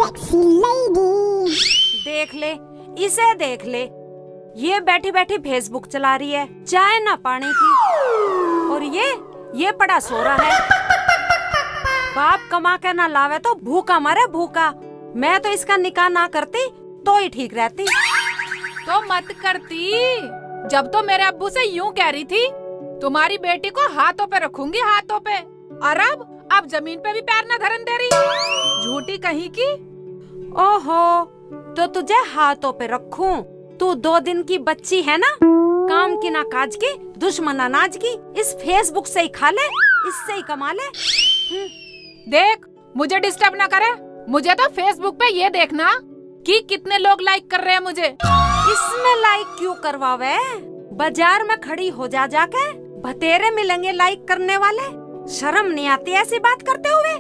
sexy lady. देख ले, इसे देख ले, ये बैठी बैठी फेसबुक चला रही है, चाय ना पानी की, और ये पड़ा सो रहा है। बाप कमा के ना लावे तो भूखा मरे भूखा। मैं तो इसका निकाह ना करती तो ही ठीक रहती। तो मत करती, जब तो मेरे अब्बू से यूं कह रही थी तुम्हारी बेटी को हाथों पे रखूंगी, हाथों पे। और अब जमीन पे भी पैर न धरन दे रही, झूठी कहीं की। ओहो, तो तुझे हाथों पे रखूं? तू 2 दिन की बच्ची है ना, काम की ना काज की, दुश्मन अनाज की। इस फेसबुक से ही खा ले, इससे ही कमा ले। देख, मुझे डिस्टर्ब ना करे। मुझे तो फेसबुक पे ये देखना कि कितने लोग लाइक कर रहे हैं मुझे। इसमें लाइक क्यों करवावे? बाजार में खड़ी हो जाके बतेरे मिलेंगे लाइक करने वाले। शर्म नहीं आती ऐसी बात करते हुए?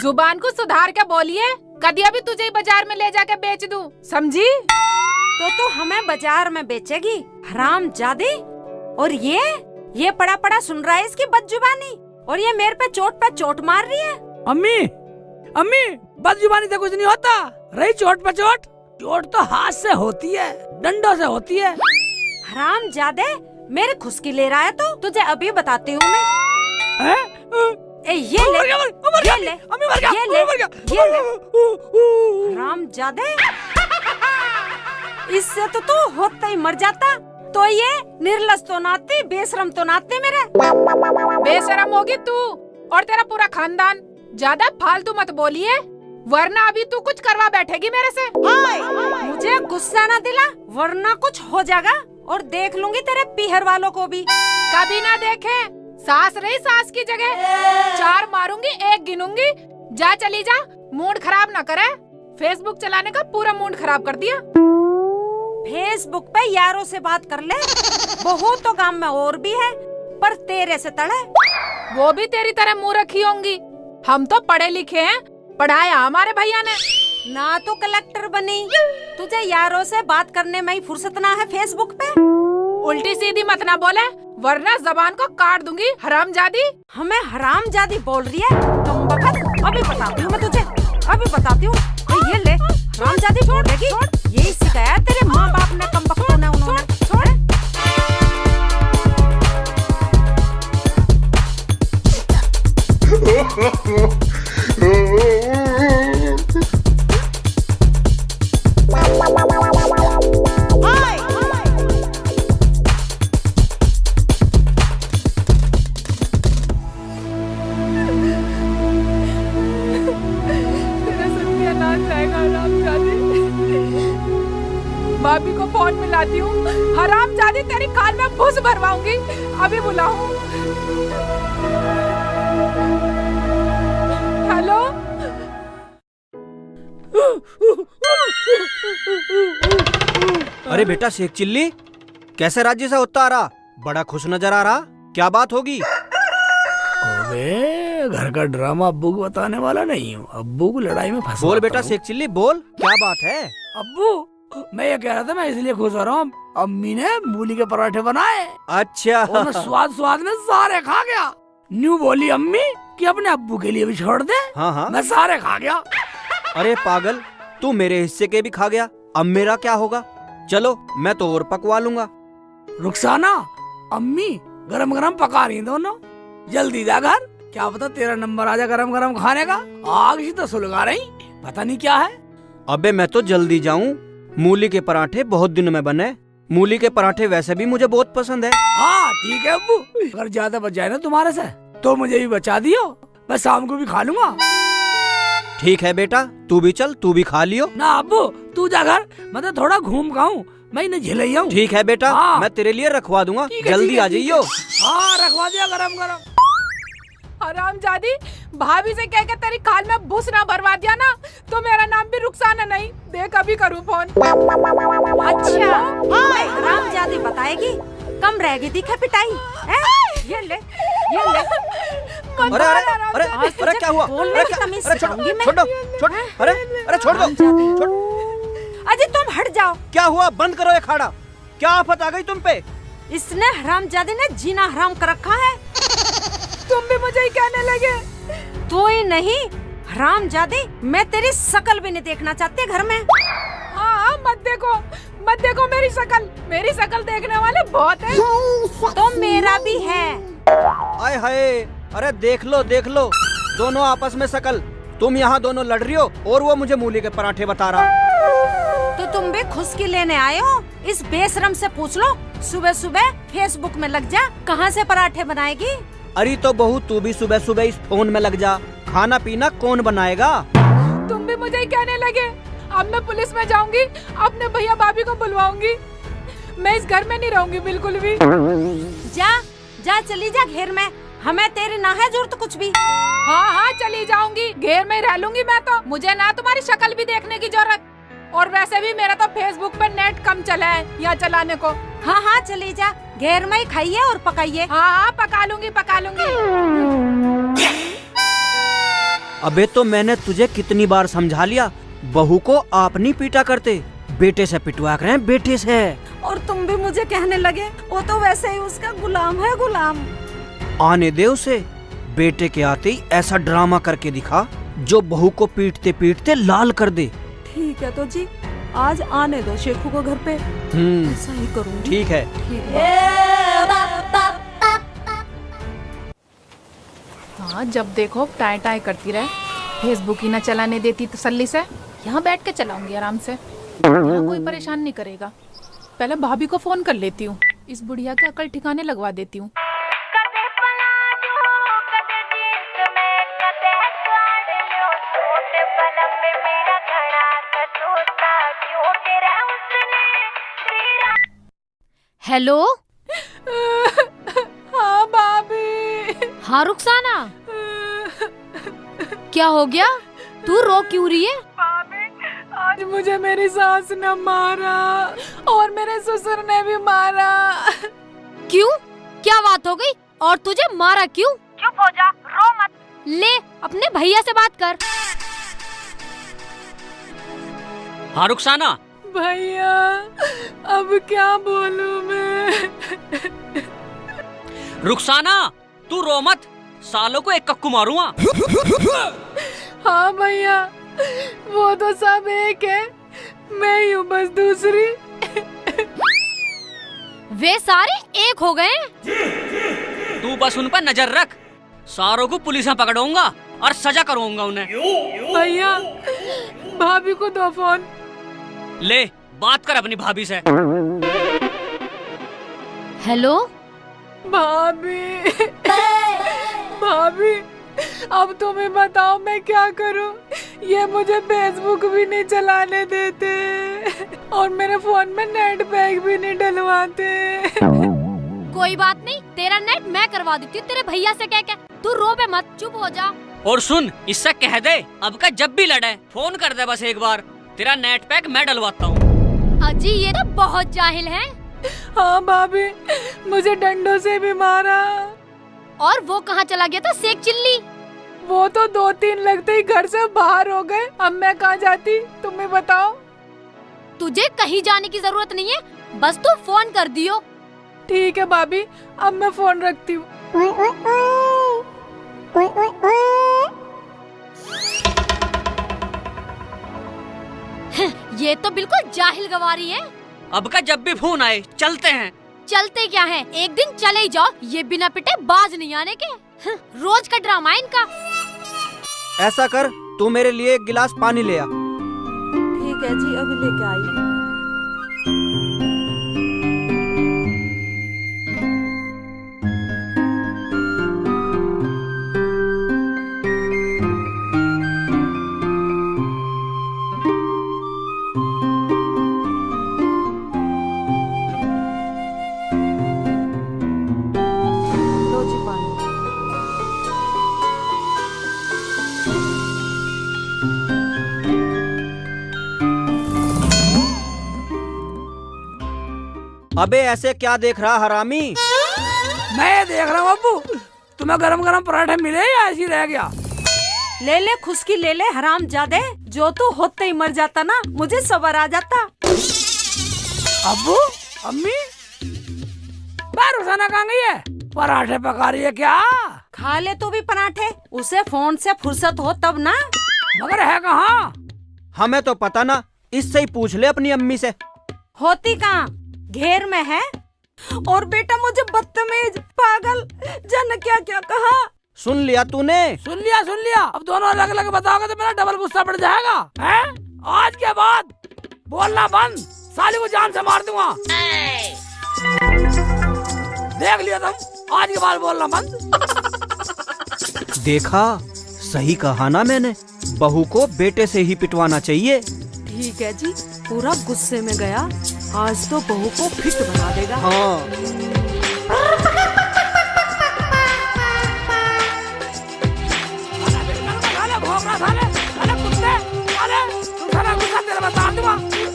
जुबान को सुधार के बोलिए, कभी अभी तुझे ही बाजार में ले जाके बेच दूं, समझी? तो तू हमें बाजार में बेचेगी, हरामजादी? और ये पड़ा पड़ा सुन रहा है इसकी बदजुबानी, और ये मेरे पे चोट मार रही है। अम्मी बदजुबानी से कुछ नहीं होता। रही चोट पे चोट तो हाथ से होती है, डंडों से होती है। हरामजादे, मेरे खुशकी ले रहा है तो तुझे अभी बताती हूँ मैं। ये ले, हरामजादे, इससे तो तू होता ही मर जाता। तो ये निर्लज तो नाती, बेशरम तो नाती मेरे। बेशरम होगी तू और तेरा पूरा खानदान। ज्यादा फालतू मत बोलिए, वरना अभी तू कुछ करवा बैठेगी मेरे से। मुझे गुस्सा ना दिला, वरना कुछ हो जाएगा, और देख लूंगी तेरे पीहर वालों को भी। कभी ना देखे, सास रही सास की जगह। 4 मारूंगी, 1 गिनूंगी। जा, चली जा, मूड खराब ना करे। फेसबुक चलाने का पूरा मूड खराब कर दिया। फेसबुक पे यारों से बात कर ले, बहुत तो काम में और भी है, पर तेरे से तड़े। वो भी तेरी तरह मुँह रखी होंगी। हम तो पढ़े लिखे हैं, पढ़ाया हमारे भैया ने। ना तो कलेक्टर बनी, तुझे यारों से बात करने में ही फुर्सत ना है फेसबुक पे। उल्टी सीधी मत ना बोले, वरना जबान को काट दूंगी, हरामजादी। हमें हरामजादी बोल रही है? कमबख्त, अभी बताती हूँ मैं तुझे, अभी बताती हूँ। ये ले, हरामजादी छोड़ देगी। यही सिखाया तेरे माँ बाप ने, कमबख्तों ने, उन्होंने। छोड़। भाभी को फोन मिलाती हूँ, हरामजादी तेरी कान में भूस भरवाऊंगी। अभी बुलाऊं? हेलो, अरे बेटा शेख चिल्ली, कैसे राज्य से होता आ रहा? बड़ा खुश नजर आ रहा, क्या बात होगी? अबे घर का ड्रामा अब्बू को बताने वाला नहीं हूँ, अब्बू को लड़ाई में फंसा। बोल बेटा शेख चिल्ली, बोल, क्या बात है? अब्बू, मैं ये कह रहा था, मैं इसलिए खुश हो रहा हूँ, अम्मी ने मूली के पराठे बनाए। अच्छा। और मैं स्वाद में सारे खा गया। न्यू बोली अम्मी कि अपने अब्बू के लिए भी छोड़ दे। हाँ, मैं सारे खा गया। अरे पागल, तू मेरे हिस्से के भी खा गया, अब मेरा क्या होगा? चलो मैं तो और पकवा लूंगा। रुखसाना, अम्मी गरम गरम पका रही दोनों, जल्दी जा घर, क्या पता तेरा नंबर आ जाए गरम गरम खाने का। आग सी तो सुलगा रही, पता नहीं क्या है। अबे मैं तो जल्दी जाऊं, मूली के पराठे बहुत दिनों में बने। मूली के पराठे वैसे भी मुझे बहुत पसंद है। हाँ ठीक है अब्बू, अगर ज्यादा बच जाए ना तुम्हारे से तो मुझे भी बचा दियो, मैं शाम को भी खा लूंगा। ठीक है बेटा, तू भी चल, तू भी खा लियो। ना अब्बू, तू जा घर, मैं तो थोड़ा घूम खाऊं, मैं इन्हें झिलैया हूँ। ठीक है बेटा, हाँ। मैं तेरे लिए रखवा दूंगा, जल्दी आ जाइयो। हाँ रखवा दिया गरम गरम। हरामजादी, भाभी से कह के तेरी खाल में भूस ना भरवा दिया ना, तो मेरा नाम भी रुखसाना नहीं। देख अभी करूँ फोन। अच्छा, हरामजादी बताएगी, कम रहेगी दिखे पिटाई। ये ले। अरे अरे अरे अरे क्या हुआ? बोलने की तमीज सिखाऊंगी मैं। छोड़ दो, छोड़, अरे छोड़ दो, छोड़। अजय तुम हट जाओ। क्या हुआ? बंद करो ये खाड़ा। क्या आफत आ गई तुम पे? इसने हरामजादी ने जीना हराम कर रखा है। तुम भी मुझे ही कहने लगे। तू ही नहीं, हरामजादी, मैं तेरी शकल भी नहीं देखना चाहती घर में। हाँ, मत देखो मेरी शकल देखने वाले बहुत हैं। तो मेरा भी है। आय हाय, अरे देख लो दोनों आपस में शकल। तुम यहाँ दोनों लड़ रही हो और वो मुझे मूली के पराठे बता रहा। तो तुम भी खुशकी लेने आए हो? इस बेशरम से पूछ लो, सुबह सुबह फेसबुक में लग जा, कहाँ से पराठे बनाएगी? अरे तो बहू, तू भी सुबह सुबह इस फोन में लग जा, खाना पीना कौन बनाएगा? तुम भी मुझे ही कहने लगे। अब मैं पुलिस में जाऊंगी, अपने भैया भाभी को बुलवाऊंगी। मैं इस घर में नहीं रहूंगी बिल्कुल भी। जा चली जा घेर में, हमें तेरी ना है जरूरत कुछ भी। हाँ, चली जाऊंगी, घेर में रह लूंगी मैं तो। मुझे ना तुम्हारी शक्ल भी देखने की जरूरत। और वैसे भी मेरा तो फेसबुक पे नेट कम चला है यहाँ चलाने को। हाँ, चली जा, घेर में ही खाइए और पकाइए। हाँ, पका लूंगी। अबे तो मैंने तुझे कितनी बार समझा लिया, बहू को आप नहीं पीटा करते, बेटे से पिटवा कर हैं, बेटे से। और तुम भी मुझे कहने लगे, वो तो वैसे ही उसका गुलाम है, गुलाम। आने दे उसे, बेटे के आते ही ऐसा ड्रामा करके दिखा जो बहू को पीटते पीटते लाल कर दे। ठीक है तो जी, आज आने दो शेखू को घर पे, ऐसा ही करूँगी। ठीक है। हाँ, जब देखो टाई टाई करती रहे, फेसबुक ही न चलाने देती तसल्ली से। यहाँ बैठ के चलाऊंगी आराम से, यहाँ कोई परेशान नहीं करेगा। पहले भाभी को फोन कर लेती हूँ, इस बुढ़िया के अकल ठिकाने लगवा देती हूँ। हेलो। हाँ भाभी। हाँ रुखसाना, क्या हो गया? तू रो क्यों रही है? भाभी, आज मुझे मेरी सास ने मारा और मेरे ससुर ने भी मारा। क्यों? क्या बात हो गई? और तुझे मारा क्यों? चुप हो जा, रो मत। ले अपने भैया से बात कर। हाँ रुखसाना। भैया, अब क्या बोलूं मैं? रुखसाना, तू रो मत, सालों को एक कक्कू मारूंगा। हाँ भैया, वो तो सब एक है, मैं ही हूँ बस दूसरी। वे सारे एक हो गए। तू बस उन पर नजर रख, सारों को पुलिस में पकड़ूंगा और सजा करूंगा उन्हें। भैया, भाभी को दो फोन। ले बात कर अपनी भाभी से। हेलो भाभी। भाभी, अब तुम्हें बताओ मैं क्या करूं? ये मुझे फेसबुक भी नहीं चलाने देते और मेरे फोन में नेट पैक भी नहीं डलवाते। कोई बात नहीं, तेरा नेट मैं करवा देती हूँ तेरे भैया से कह के। तू रो बे मत, चुप हो जा। और सुन, इससे कह दे अब का जब भी लड़े फोन कर दे बस एक बार, तेरा नेट पैक मैं डलवाता हूँ। अजी ये तो बहुत जाहिल है। हाँ भाभी, मुझे डंडों से भी मारा। और वो कहाँ चला गया था शेख चिल्ली? वो तो 2-3 लगते ही घर से बाहर हो गए। अब मैं कहाँ जाती, तुम्हें बताओ। तुझे कहीं जाने की जरूरत नहीं है, बस तू फोन कर दियो। ठीक है भाभी, अब मैं फोन रखती हूँ। ओए ओए ओए, ओए ओए ओए। ये तो बिल्कुल जाहिल गवारी है। अब का जब भी फोन आए चलते हैं। चलते क्या है, एक दिन चले ही जाओ, ये बिना पिटे बाज नहीं आने के। रोज का ड्रामा है इनका। ऐसा कर, तू मेरे लिए एक गिलास पानी ले आ। ठीक है जी, अभी लेके आई। लो जी पानी। अबे ऐसे क्या देख रहा हरामी? मैं देख रहा हूँ अब्बू, तुम्हें गरम गरम पराठे मिले या ऐसे ही रह गया? ले खुशकी ले हरामजादे, जो तू होते ही मर जाता ना, मुझे सबर आ जाता। अब्बू, अम्मी, रुखसाना कहाँ गई है? पराठे पका रही है क्या? खा ले तू भी पराठे, उसे फोन से फुर्सत हो तब ना। मगर है कहाँ? हमें तो पता ना, इससे ही पूछ ले अपनी अम्मी से। होती कहाँ? घेर में है। और बेटा मुझे बदतमीज, पागल, जाने क्या क्या कहा। सुन लिया तूने? सुन लिया। अब दोनों अलग अलग बताओगे तो मेरा डबल गुस्सा बढ़ जाएगा। हैं? आज के बाद बोलना बंद, साली को जान से मार दूंगा। देख लिया तुम, आज के बाद बोलना बंद। देखा, सही कहा ना मैंने, बहू को बेटे से ही पिटवाना चाहिए। ठीक है जी, पूरा गुस्से में गया, आज तो बहू को फिट बना देगा। हाँ।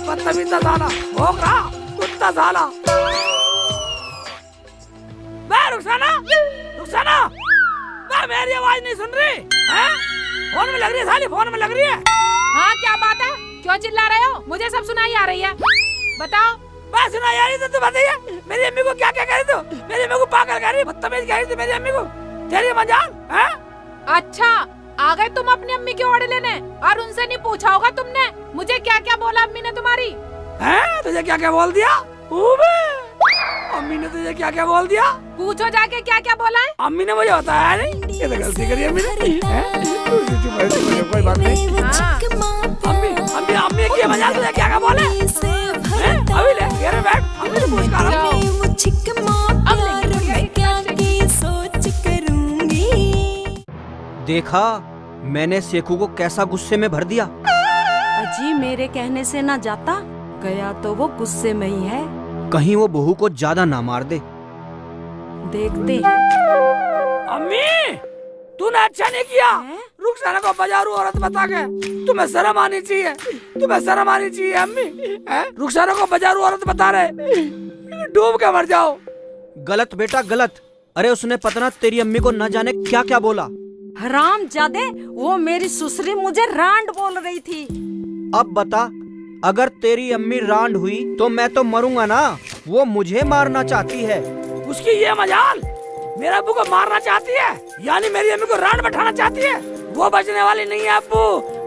बदतमीज़ साला, भौंक रहा, कुत्ता साला। रुखसाना, मेरी आवाज नहीं सुन रही है? फोन में लग रही है साली, फोन में लग रही है। हाँ क्या बात है, क्यों चिल्ला रहे हो? मुझे सब सुनाई आ रही है, बताओ। मैं सुनाई आ रही तो तू बताइए, मेरी अम्मी को क्या क्या कह रही तू? मेरी अम्मी को पागल कह रही, बदतमीज कह रही थी मेरी अम्मी को। तेरी मजाल है? अच्छा, आ गए तुम अपनी अम्मी की ओर लेने, और उनसे नहीं पूछा होगा तुमने मुझे क्या क्या बोला अम्मी ने तुम्हारी? हैं? तुझे क्या क्या बोल दिया? अम्मी ने तुझे क्या क्या बोल दिया? पूछो जाके क्या क्या बोला है। अम्मी ने मुझे बताया नहीं, ये तो गलती करी अम्मी ने। कोई बात नहीं। अम्मी की मजाल, तुझे क्या क्या बोले? अभी ले, घेर में बैठ, अम्मी से पूछ कर रहा हूँ। देखा, मैंने सेखू को कैसा गुस्से में भर दिया। अजी मेरे कहने से ना जाता, गया तो वो गुस्से में ही है। कहीं वो बहू को ज्यादा ना मार दे। देखते हैं। अम्मी, तूने अच्छा नहीं किया। रुखसाना को बाजारू औरत बता के, तुम्हें शर्म आनी चाहिए, तुम्हें शर्म आनी चाहिए अम्मी। रुखसाना को बाजारू औरत बता रहे, डूब के मर जाओ। गलत बेटा गलत। अरे उसने पता ना तेरी अम्मी को न जाने क्या क्या बोला। हरामजादे, वो मेरी सुसरी मुझे रांड बोल रही थी। अब बता, अगर तेरी अम्मी रांड हुई तो मैं तो मरूंगा ना। वो मुझे मारना चाहती है। उसकी ये मजाल, मेरे अब्बू को मारना चाहती है, यानी मेरी अम्मी को रांड बैठाना चाहती है। वो बचने वाली नहीं है अब्बू,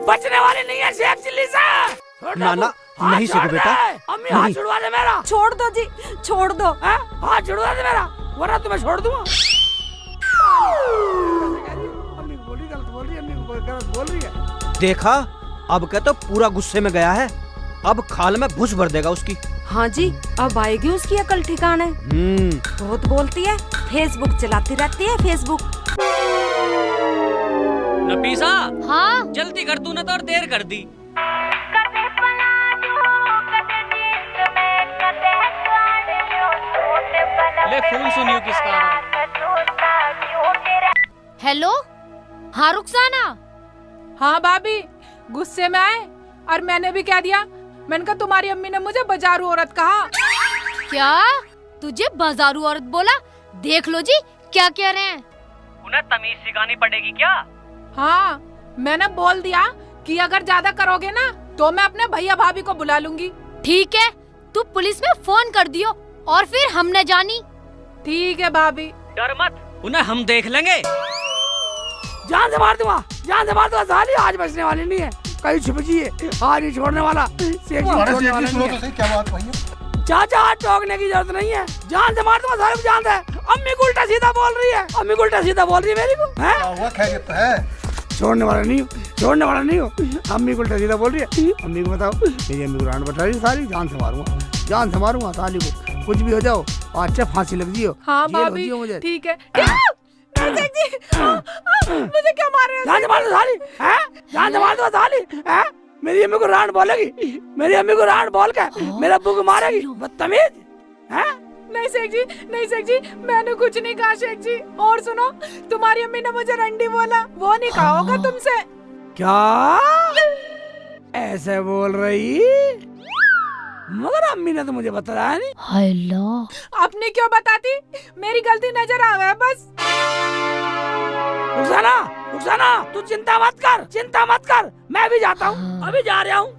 बचने वाली नहीं है शेख चिल्ली से। ना नहीं सीखो बेटा। अम्मी हाथ छुड़वा दे मेरा। छोड़ दो जी, छोड़ दो। हाथ छुड़वा दे मेरा, वरना तुम्हें छोड़ दूंगा। अम्मी गलत बोल रही है, अम्मी गलत बोल रही है। देखा, अब क्या तो पूरा गुस्से में गया है, अब खाल में घुस भर देगा उसकी। हाँ जी, अब आएगी उसकी अकल ठिकाने। बहुत बोलती है, फेसबुक चलाती रहती है, फेसबुक। नफीसा, हाँ जल्दी कर, तूने तो और देर कर दी। ले फोन सुनियो किसका आ रहा है। हेलो, हाँ रुखसाना। हाँ भाभी, गुस्से में आए और मैंने भी कह दिया। मैंने कहा तुम्हारी अम्मी ने मुझे बाजारू औरत कहा। क्या तुझे बाजारू औरत बोला? देख लो जी क्या कह रहे हैं। उन्हें तमीज सिखानी पड़ेगी क्या? हाँ, मैंने बोल दिया कि अगर ज्यादा करोगे ना तो मैं अपने भैया भाभी को बुला लूंगी। ठीक है, तू पुलिस में फोन कर दियो और फिर हमने जानी। ठीक है भाभी। डर मत, उन्हें हम देख लेंगे। जान से मार दूंगा, जान से मार दूंगा साली, आज बचने वाली नहीं है। कहीं छुप जाइए, आज ही छोड़ने वाला। छोड़ने वाला नहीं है। क्या बात भैया? चाचा, आज टोकने की जरूरत नहीं है, जान से मार दूंगा सारे को। जान से। अम्मी को उल्टा सीधा बोल रही है, अम्मी को उल्टा सीधा बोल रही है मेरी को। हुआ खैरियत है? छोड़ने वाला नहीं हूँ, छोड़ने वाला नहीं हूँ। अम्मी को उल्टा सीधा बोल रही है। अम्मी को बताओ, मेरी अम्मी को रांड बता रही सारी, जान से मारूंगा, जान से मारूंगा साली को। कुछ भी हो जाओ, अच्छा फांसी लग जियो। हाँ जेल हो भाभी, जियो मुझे। ठीक है। मुझे क्या मार रहे हो? जान से मार दो साली, जान से मार दो साली। मेरी अम्मी को रांड बोलेगी, मेरी अम्मी को रांड बोल के मेरे अब्बू को मारेगी, बदतमीज। नहीं शेख जी, नहीं शेख जी, मैंने कुछ नहीं कहा शेख जी। और सुनो, तुम्हारी अम्मी ने मुझे रंडी बोला, वो नहीं कहा होगा तुमसे। क्या ऐसे बोल रही? मगर अम्मी ने तो मुझे बताया नहीं। हेलो, अपनी क्यों बताती? मेरी गलती नजर आ गया बस। रुखसाना, रुखसाना, तू चिंता मत कर, चिंता मत कर, मैं भी जाता हूँ, अभी जा रहा हूँ।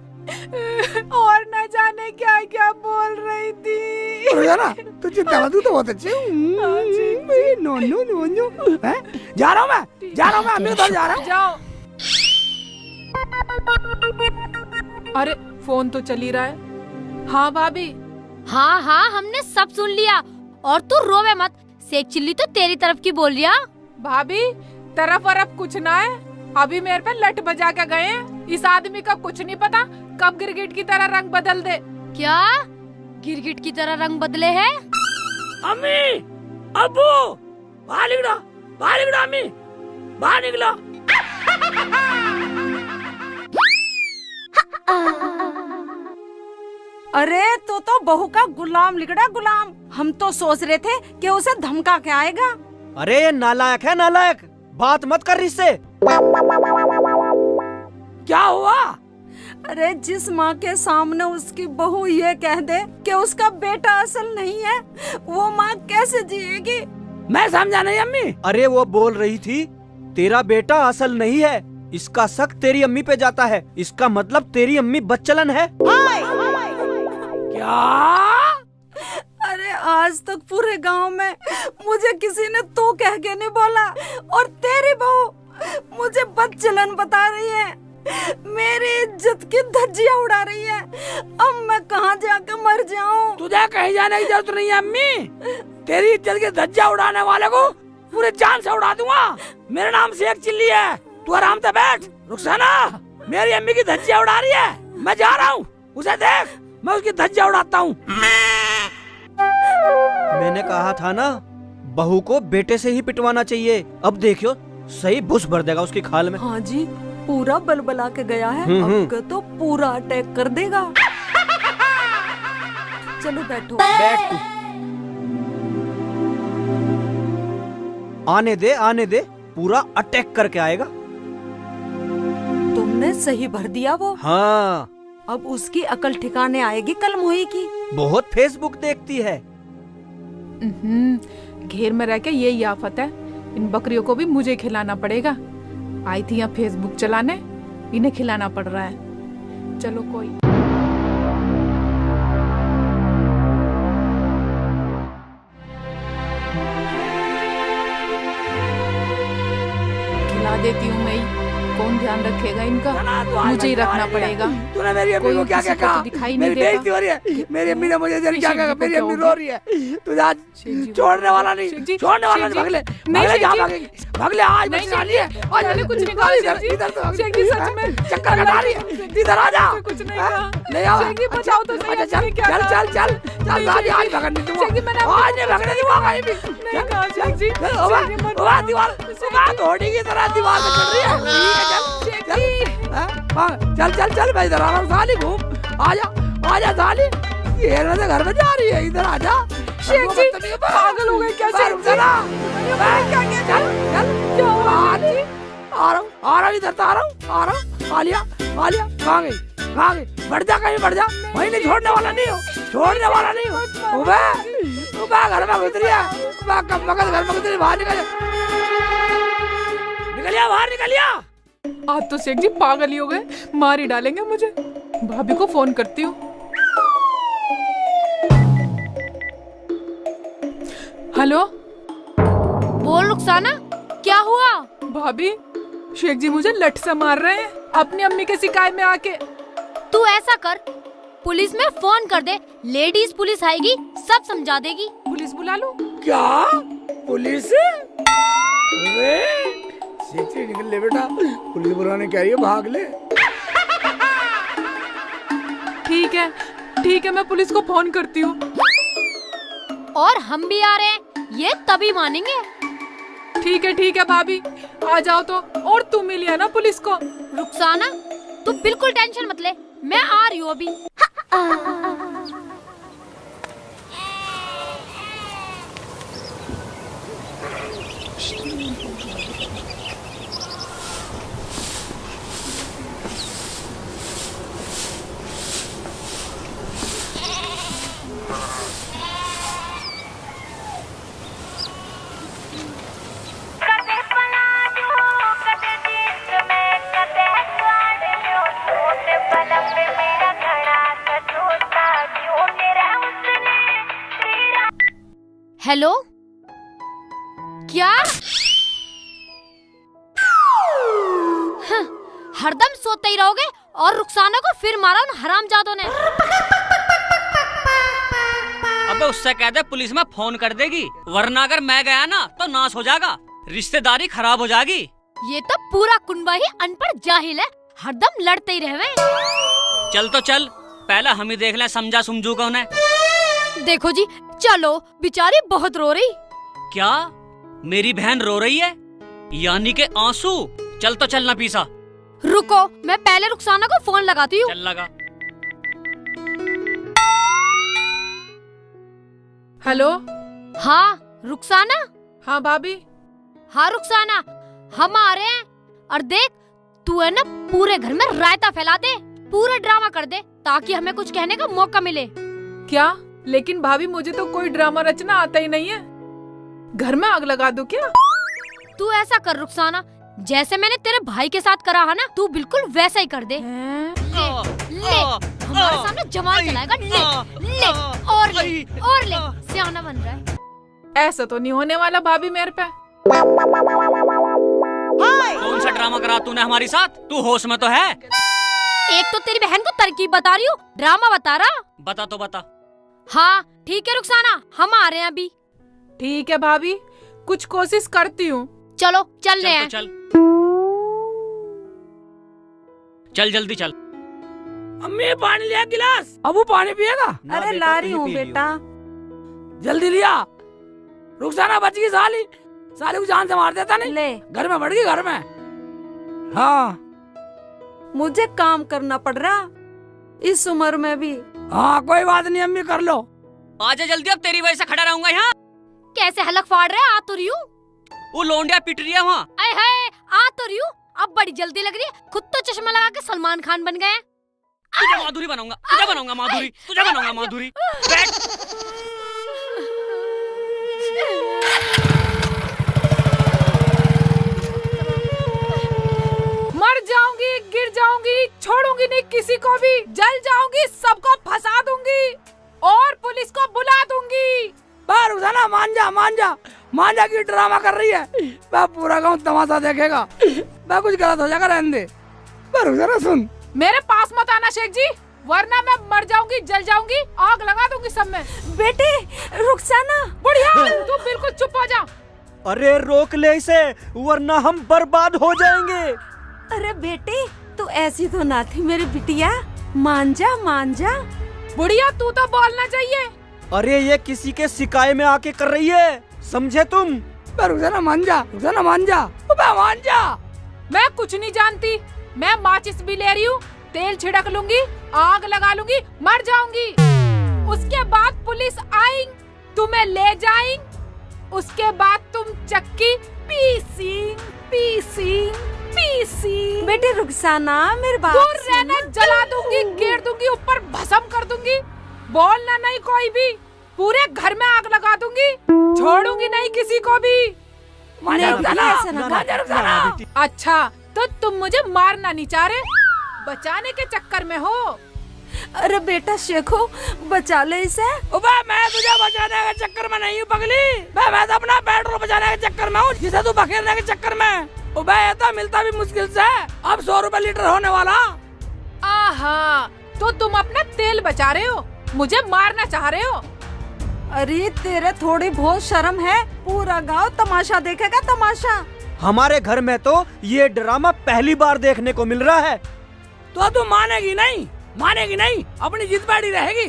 और न जाने क्या क्या बोल रही थी। रुखसाना, तू चिंता मत, तू तो बहुत अच्छी। नो नो नो नो, जा रहा हूँ मैं, जा रहा हूँ मैं, अम्मी के घर जा रहा हूँ। जाओ। अरे फोन तो चल ही रहा है। हाँ भाभी। हाँ हाँ हमने सब सुन लिया। और तू रोवे मत, शेख चिल्ली तो तेरी तरफ की बोल रहा। भाभी तरफ वरफ कुछ ना है, अभी मेरे पे लट बजा के गए हैं। इस आदमी का कुछ नहीं पता कब गिरगिट की तरह रंग बदल दे। क्या गिरगिट की तरह रंग बदले है? अम्मी, अब्बू, बाहर निकलो, बाहर निकलो अम्मी, बाहर निकलो। अरे तो बहू का गुलाम लिगड़ा गुलाम। हम तो सोच रहे थे कि उसे धमका के आएगा। अरे ये नालायक है, नालायक। बात मत कर इससे। क्या हुआ? अरे जिस माँ के सामने उसकी बहू ये कह दे कि उसका बेटा असल नहीं है, वो माँ कैसे जिएगी? मैं समझा नहीं अम्मी। अरे वो बोल रही थी तेरा बेटा असल नहीं है, इसका शक तेरी अम्मी पे जाता है, इसका मतलब तेरी अम्मी बदचलन है। क्या? अरे आज तक पूरे गांव में मुझे किसी ने तो कह के नहीं बोला, और तेरी बहू मुझे बदचलन बता रही है, मेरी इज्जत की धज्जियां उड़ा रही है। अब मैं कहाँ जाकर मर जाऊं? तुझे कहीं जाने की जरूरत नहीं है अम्मी। तेरी इज्जत की धज्जियां उड़ाने वाले को पूरे जान से उड़ा दूंगा। मेरा नाम शेख चिल्ली है, तू आराम से बैठ। रुखसाना मेरी अम्मी की धज्जियां उड़ा रही है, मैं जा रहा हूँ, उसे देख, मैं उसकी धज्जियां उड़ाता हूँ। मैंने कहा था ना, बहू को बेटे से ही पिटवाना चाहिए। अब देखियो सही बुश भर देगा उसकी खाल में। हाँ जी, पूरा बलबला के गया है, अब के तो पूरा अटैक कर देगा। चलो बैठो। बैठ तू। आने दे, आने दे, पूरा अटैक करके आएगा। तुमने सही भर दिया वो। हाँ, अब उसकी अकल ठिकाने आएगी कल मोही की। बहुत फेसबुक देखती है। घेर में रह के यही आफत है, इन बकरियों को भी मुझे खिलाना पड़ेगा। आई थी यहाँ फेसबुक चलाने, इन्हें खिलाना पड़ रहा है। चलो कोई खिला देती हूँ मैं ही। कौन ध्यान रखेगा इनका? मुझे ही रखना पड़ेगा। तूने मेरी अम्मी को क्या क्या किसी को कहा? तो दिखाई नहीं मेरी देता। बेइज्जती हो रही है। मेरी अम्मी ने मुझे क्या क्या कहा? मेरी अम्मी क्या रो रही है। तुझे आज छोड़ने वाला नहीं, छोड़ने वाला नहीं। भागले, भागले, जहाँ भागेगी, भागले। आज नहीं, बचा लिए, आज मैंने कुछ नहीं इधर, कहा। इधर तो शेख जी सच में चक्कर कटा रही है। इधर आ जा। कुछ नहीं कहा। नहीं आओ। शेख जी बताओ तो सही, अच्छा, आपने क्या चल कहा? चल चल चल, आज आज भगने दूंगा। शेख जी, मैंने आपको आज नहीं भगने दूंगा कहीं भी। नहीं कहा शेख जी। चल, ओवा, शेख जी, मत ओवा, मारो। दीवार, ओवा, घोड़ी की तरह दीवार पे चढ़ रही है। ठीक है, चल, शेख चल। जी। हाँ, चल चल चल, मैं इधर आ रहा हूँ। साली घूम, आजा साली। ये ना घर में जा रही है, इधर आजा। शेख जी पागल हो गए क्या? शेख जी चला, क्या किया? चल चल, क्या हुआ शेख जी? आ रहा हूँ, इधर तो आ रहा हूँ। आलिया, आलिया, कहाँ गई, कहाँ गई? बढ़ जा, कहीं बढ़ जा, वहीं नहीं, छोड़ने वाला नहीं हो, छोड़ने वाला नहीं हो। उबे घर में घुस रही है, मगज घर में घुस रही है, बाहर निकल, निकलिया, बाहर निकलिया। आज तो शेख जी पागल ही हो गए, मार ही डालेंगे मुझे। भाभी को फोन करती हूँ। हेलो, बोल रुखसाना, क्या हुआ? भाभी शेख जी मुझे लठ से मार रहे हैं अपनी अम्मी के शिकायत में आके। तू ऐसा कर, पुलिस में फोन कर दे, लेडीज पुलिस आएगी, सब समझा देगी। पुलिस बुला लो। क्या पुलिस? अरे सीधी निकल ले बेटा, पुलिस बुलाने क्या है, भाग ले। ठीक है, ठीक है, मैं पुलिस को फोन करती हूँ। और हम भी आ रहे हैं, ये तभी मानेंगे। ठीक है भाभी, आ जाओ तो। और तुम मिल लिया ना पुलिस को। रुखसाना तू बिल्कुल टेंशन मत ले, मैं आ रही हूँ अभी। हेलो, क्या? हरदम सोते ही रहोगे और रुखसाना को फिर मारा उन हरामजादों ने। अबे उससे कह दे पुलिस में फोन कर देगी, वरना अगर मैं गया ना तो नाश हो जाएगा, रिश्तेदारी खराब हो जाएगी। ये तो पूरा कुनबा ही अनपढ़ जाहिल है, हरदम लड़ते ही रहे। चल तो चल, पहले हम ही देख लें समझा समझू कौन है। देखो जी, चलो, बेचारी बहुत रो रही। क्या मेरी बहन रो रही है? यानी के आंसू? चल तो चल नफीसा। रुको, मैं पहले रुखसाना को फोन लगाती हूँ। चल लगा। हेलो। हाँ रुखसाना। हाँ भाभी। हाँ रुखसाना, हम आ रहे हैं। और देख, तू है ना पूरे घर में रायता फैला दे, पूरा ड्रामा कर दे, ताकि हमें कुछ कहने का मौका मिले। क्या? लेकिन भाभी मुझे तो कोई ड्रामा रचना आता ही नहीं है। घर में आग लगा दूं क्या? तू ऐसा कर रुखसाना, जैसे मैंने तेरे भाई के साथ करा है ना, तू बिल्कुल वैसा ही कर दे। ले, हमारे सामने जवान चलाएगा। ले और ले सियाना बन रहा है। ऐसा तो नहीं होने वाला भाभी मेरे पे। कौन सा ड्रामा करा तूने हमारी साथ? तू होश में तो है? एक तो तेरी बहन को तरकीब बता रही हूँ, ड्रामा बता रहा। बता तो बता। हाँ ठीक है रुखसाना, हम आ रहे हैं अभी। ठीक है भाभी, कुछ कोशिश करती हूँ। चलो चल रहे हैं। चल चल जल्दी चल। अम्मी पानी लिया गिलास, अबू पानी पिएगा? अरे ला रही हूँ बेटा। जल्दी लिया। रुखसाना बच गई, साली साली को जान से मार देता नहीं। ले, घर में बढ़ गई, घर में। हाँ मुझे काम करना पड़ रहा इस उम्र में भी। हाँ कोई बात नहीं अम्मी, कर लो। आजा जल्दी, अब तेरी वजह से खड़ा रहूंगा यहाँ। कैसे हलक फाड़ रहे, आ तो रही हूँ। वो लोंडिया पिट रही है वहाँ। आए हाय, आ तो रही हूँ। अब बड़ी जल्दी लग रही है, खुद तो चश्मा लगा के सलमान खान बन गए। तुझे माधुरी बनाऊंगा, तुझे बनाऊंगा माधुरी, तुझे बनाऊंगा माधुरी। बैठ। मर जाऊंगी, गिर जाऊंगी, छोड़ूंगी नहीं किसी को भी, जल जाऊंगी, सबको फंसा दूंगी और पुलिस को बुला दूंगी। रुखसाना मान जा, मान जा, मान जा की ड्रामा कर रही है। मैं पूरा गांव तमाशा देखेगा। मैं कुछ गलत हो जाएगा, रहने दे। रुखसाना सुन, मेरे पास मत आना शेख जी, वरना मैं मर जाऊंगी, जल जाऊंगी, आग लगा दूंगी सब में। बेटे रुखसाना। बुढ़िया तू बिल्कुल चुप हो जा। अरे रोक ले इसे, वरना हम बर्बाद हो जाएंगे। अरे बेटे, तू ऐसी तो ना थी मेरी बिटिया, मान जा मान जा। बुढ़िया तू तो बोलना चाहिए। अरे ये किसी के शिकायत में आके कर रही है, समझे तुम? रुखसाना मान जा, रुखसाना मान जा, मान जा। मैं कुछ नहीं जानती, मैं माचिस भी ले रही हूँ, तेल छिड़क लूंगी, आग लगा लूंगी, मर जाऊंगी। उसके बाद पुलिस आएंगी, तुम्हें ले जाएंगी, उसके बाद तुम चक्की पीसी। बेटे रुखसाना, मेरे बात दूर रहना, जला दूंगी, गिर दूंगी, ऊपर भस्म कर दूंगी, बोलना नहीं कोई भी, पूरे घर में आग लगा दूंगी, छोड़ूंगी नहीं किसी को भी। अच्छा तो तुम मुझे मारना नहीं चाह रहे, बचाने के चक्कर में हो। अरे बेटा शेखो, बचा ले इसे। मैं तुझे बचाने के चक्कर में नहीं हूँ पगली, मैं तो अपना पेट्रोल बचाने के चक्कर में हूँ, जिसे तू बखेरने के चक्कर में। ये तो मिलता भी मुश्किल से, अब 100 रुपए लीटर होने वाला। आहा, तो तुम अपना तेल बचा रहे हो, मुझे मारना चाह रहे हो। अरे तेरे थोड़ी बहुत शर्म है, पूरा गांव तमाशा देखेगा, तमाशा। हमारे घर में तो ये ड्रामा पहली बार देखने को मिल रहा है। तो तू मानेगी नहीं, मानेगी नहीं, अपनी जिद बैठी रहेगी।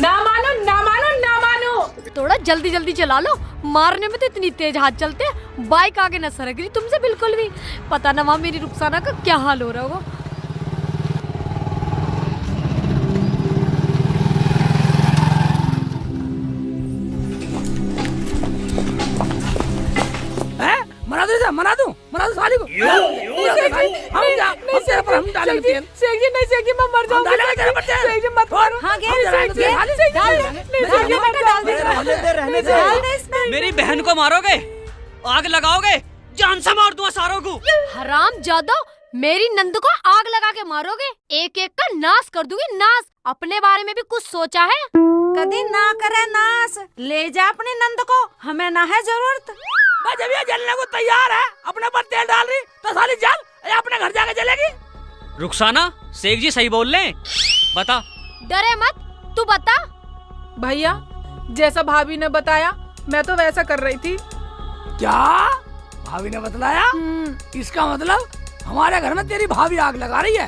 ना मानो, ना मानो, ना मानो। थोड़ा जल्दी जल्दी चला लो, मारने में तो इतनी तेज हाथ चलते हैं, बाइक आगे न सरक रही तुमसे बिल्कुल भी। पता ना वहाँ मेरी रुखसाना का क्या हाल हो रहा होगा। मना दूं साली को। मैं मर जाऊंगी, मत मारो। मेरी बहन को मारोगे, आग लगाओगे, जान से मार दूंगा सारों को। हराम जादो, मेरी नंद को आग लगा के मारोगे, एक एक का नाश कर दूंगी, नाश। अपने बारे में भी कुछ सोचा है? कभी ना करे नाश, ले जा अपनी नंद को, हमें ना है जरूरत। जब ये जलने को तैयार है, अपने पर तेल डाल रही तो साली जल, अपने घर जाके जलेगी। रुखसाना शेख जी सही बोल रहे, बता। डरे मत, तू बता। भैया जैसा भाभी ने बताया मैं तो वैसा कर रही थी। क्या भाभी ने बतलाया? इसका मतलब हमारे घर में तेरी भाभी आग लगा रही है।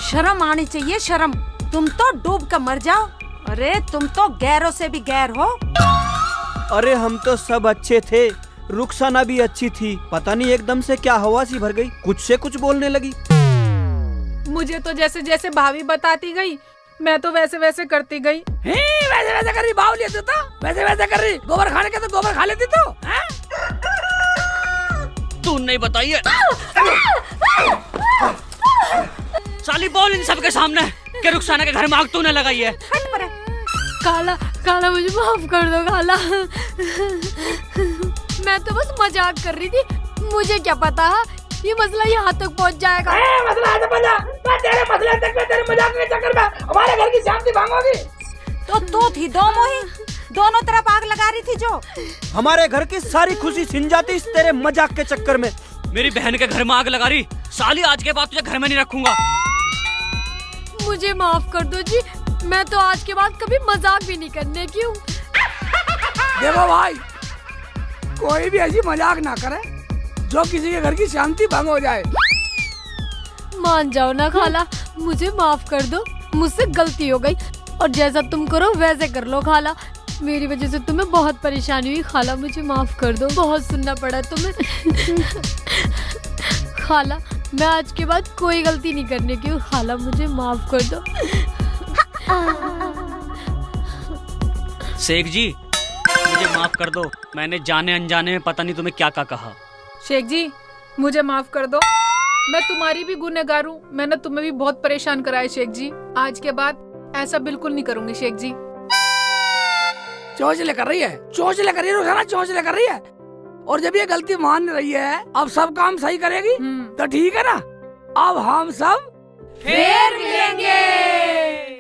शर्म आनी चाहिए, शर्म। तुम तो डूब कर मर जाओ। अरे तुम तो गैरों से भी गैर हो। अरे हम तो सब अच्छे थे, रुखसाना भी अच्छी थी, पता नहीं एकदम से क्या हवा सी भर गई, कुछ से कुछ बोलने लगी। मुझे तो जैसे जैसे भाभी बताती गई मैं तो वैसे वैसे करती गई। वैसे वैसे कर रही बावली है तू तो, वैसे वैसे कर रही। गोबर खाने के तो गोबर खा लेती तू, हैं? तू नहीं बताइए। साली बोल इन सब के सामने कि रुखसाना के घर में आग तूने लगाई है। खाला, खाला मुझे माफ कर दो खाला। मैं तो बस मजाक कर रही थी, मुझे क्या पता ये मसला यहाँ तक पहुँच जाएगा। मसला है तो बता, मैं तेरे मसले तक में, तेरे मजाक के चक्कर में हमारे घर की शांति भांगोगी। तो तू थी दो मोही, दोनों तरफ आग लगा रही थी जो। हमारे घर की सारी खुशी छिन जाती इस तेरे मजाक के चक्कर में। मेरी बहन के घर में आग लगा रही, साली आज के बाद तुझे घर में नहीं रखूंगा। मुझे माफ कर दो जी, मैं तो आज के बाद कभी मजाक भी नहीं करने की हूँ। देखो भाई, कोई भी ऐसी मजाक ना करे जो किसी के घर की शांति भंग हो जाए। मान जाओ ना खाला, मुझे माफ कर दो, मुझसे गलती हो गई और जैसा तुम करो वैसे कर लो खाला। मेरी वजह से तुम्हें बहुत परेशानी हुई खाला, मुझे माफ कर दो, बहुत सुनना पड़ा तुम्हें। खाला मैं आज के बाद कोई गलती नहीं करने की हूँ खाला, मुझे माफ कर दो। शेख जी मुझे माफ कर दो, मैंने जाने अनजाने में पता नहीं तुम्हें क्या क्या कहा। शेख जी मुझे माफ कर दो, मैं तुम्हारी भी गुनहगार हूँ, मैंने तुम्हें भी बहुत परेशान करा है शेख जी। आज के बाद ऐसा बिल्कुल नहीं करूँगी शेख जी। चोंचले कर रही है, चोंचले कर रही है रुखसाना, चोंचले कर रही है। और जब ये गलती मान रही है, अब सब काम सही करेगी तो ठीक है ना। अब हम सब फिर मिलेंगे।